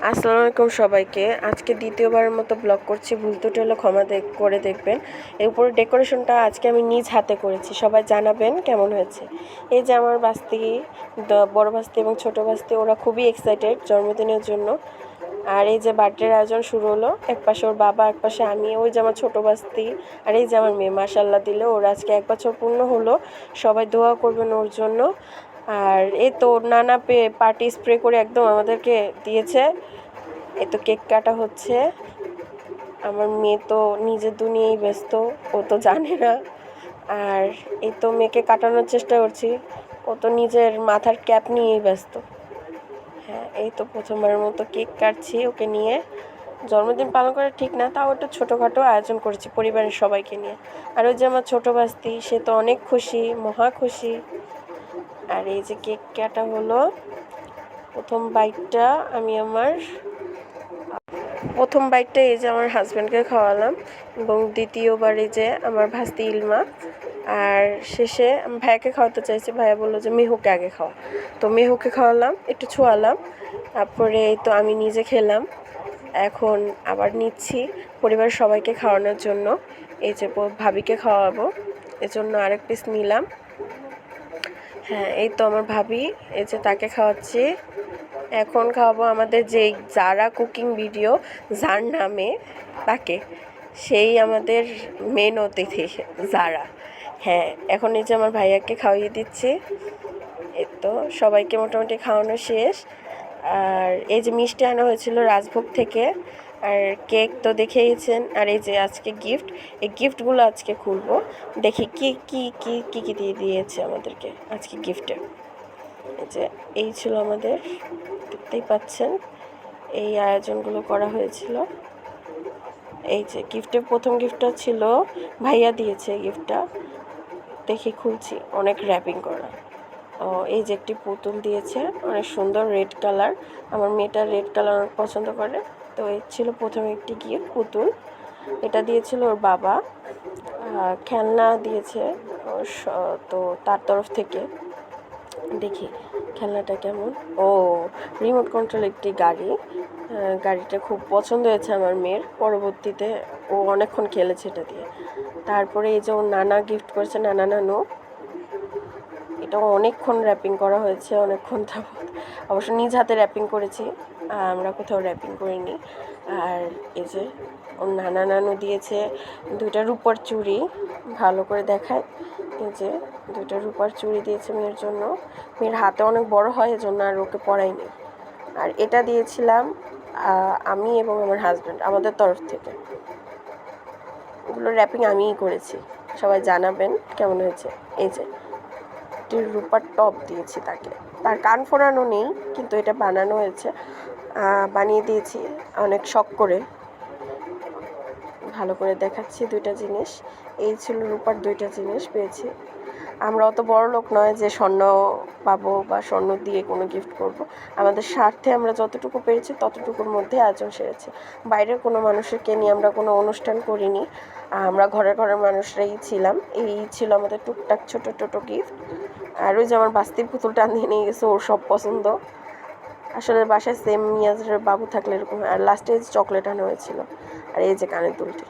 আসসালামু আলাইকুম সবাইকে। আজকে দ্বিতীয়বারের মতো ব্লগ করছি, ভুল ত্রুটি হলে ক্ষমা করে দেখবেন। এর উপরে ডেকোরেশনটা আজকে আমি নিজ হাতে করেছি, সবাই জানাবেন কেমন হয়েছে। এই যে আমার বাস্তি, বড় বাস্তি এবং ছোট বাস্তি, ওরা খুবই এক্সাইটেড জন্মদিনের জন্য। আর এই যে বার্থডের আয়োজন শুরু হলো, এক পাশে ওর বাবা, এক পাশে আমি, ওই যে আমার ছোট বাস্তি, আর এই যে আমার মেয়ে। মাশাল্লাহ দিলে ওর আজকে 1 বছর পূর্ণ হলো, সবাই দোয়া করবেন ওর জন্য। আর এই তো নানা পার্টি স্প্রে করে একদম আমাদেরকে দিয়েছে। এই তো কেক কাটা হচ্ছে। আমার মেয়ে তো নিজের দুনিয়ায় ব্যস্ত, ও তো জানে না। আর এই তো মেয়েকে কাটানোর চেষ্টা করছি, ও তো নিজের মাথার ক্যাপ নিয়েই ব্যস্ত। হ্যাঁ, এই তো প্রথমবারের মতো কেক কাটছি ওকে নিয়ে। জন্মদিন পালন করা ঠিক না, তাও একটু ছোটোখাটো আয়োজন করেছি পরিবারের সবাইকে নিয়ে। আর ওই যে আমার ছোটো বাস্তি, সে তো অনেক খুশি, মহা খুশি। আর এই যে কেক কাটা হলো, প্রথম বাইটটা এই যে আমার হাজব্যান্ডকে খাওয়ালাম, এবং দ্বিতীয়বার এই যে আমার ভাস্তি ইলমা। আর শেষে ভাইয়াকে খাওয়াতে চাইছি, ভাইয়া বললো যে মেহুকে আগে খাওয়া, তো মেহুকে খাওয়ালাম, একটু ছোঁয়ালাম। তারপরে এই তো আমি নিজে খেলাম। এখন আবার নিচ্ছি পরিবারের সবাইকে খাওয়ানোর জন্য। এই যে ভাবিকে খাওয়াবো, এজন্য আরেক পিস নিলাম। হ্যাঁ, এই তো আমার ভাবি, এই যে তাকে খাওয়াচ্ছি। এখন খাওয়াবো আমাদের যেই যারা কুকিং ভিডিও যার নামে, তাকে, সেই আমাদের মেন অতিথি যারা। হ্যাঁ, এখন এই যে আমার ভাইয়াকে খাওয়িয়ে দিচ্ছি। এই তো সবাইকে মোটামুটি খাওয়ানো শেষ। আর এই যে মিষ্টি আনা হয়েছিল রাজভোগ থেকে, আর কেক তো দেখেইছেন। আর এই যে আজকে গিফট, এই গিফটগুলো আজকে খুলবো, দেখি কি কি কি কি কি দিয়ে দিয়েছে আমাদেরকে আজকে গিফটে। এই যে এই ছিল আমাদের, দেখতেই পাচ্ছেন এই আয়োজনগুলো করা হয়েছিল। এই যে গিফটের প্রথম গিফটটা ছিল ভাইয়া দিয়েছে গিফটটা, দেখি খুলছি, অনেক র্যাপিং করা। এই যে একটি পুতুল দিয়েছে, অনেক সুন্দর রেড কালার, আমার মেয়েটা রেড কালার অনেক পছন্দ করে। তো এই ছিল প্রথমে একটি গিফট, পুতুল। এটা দিয়েছিল ওর বাবা। খেলনা দিয়েছে তো তার তরফ থেকে। দেখি খেলনাটা কেমন। রিমোট কন্ট্রোল একটি গাড়ি। গাড়িটা খুব পছন্দ হয়েছে আমার মেয়ের, পরবর্তীতে ও অনেকক্ষণ খেলেছে এটা দিয়ে। তারপরে এই যে ওর নানা গিফট করেছে, নানা নানু, এটাও অনেকক্ষণ র্যাপিং করা হয়েছে, অনেকক্ষণ অবশ্য নিজ হাতে র্যাপিং করেছি, আমরা কোথাও র্যাপিং করিনি। আর এই যে ওর নানা নানু দিয়েছে 2টা রূপার চুড়ি, ভালো করে দেখায়। এই যে 2টা রূপার চুড়ি দিয়েছে মেয়ের জন্য, মেয়ের হাতে অনেক বড় হয়, এজন্য আর ওকে পরাইনি। আর এটা দিয়েছিলাম আমি এবং আমার হাজব্যান্ড আমাদের তরফ থেকে। এগুলো র্যাপিং আমিই করেছি, সবাই জানাবেন কেমন হয়েছে। এই যে রূপার টপ দিয়েছি তাকে, তার কান ফোরানো নেই, কিন্তু এটা বানানো হয়েছে, বানিয়ে দিয়েছি অনেক শখ করে। ভালো করে দেখাচ্ছি 2টা জিনিস। এই ছিল রূপার 2টা জিনিস পেয়েছি। আমরা অত বড় লোক নয় যে স্বর্ণ পাবো বা স্বর্ণ দিয়ে কোনো গিফট করব। আমাদের স্বার্থে আমরা যতটুকু পেরেছি ততটুকুর মধ্যে আয়োজন সেরেছি। বাইরের কোনো মানুষকে নিয়ে আমরা কোনো অনুষ্ঠান করিনি, আমরা ঘরের মানুষরাই ছিলাম। এই ছিল আমাদের টুকটাক ছোটো গিফট। আর ওই যে আমার বাস্তির পুতুলটা নিয়ে গেছে, ওর সব পছন্দ। আসলে বাসায় সেম মিয়াজের বাবু থাকলে এরকম। আর লাস্টে চকলেট আনা হয়েছিল। আর এই যে কানের দুলটি।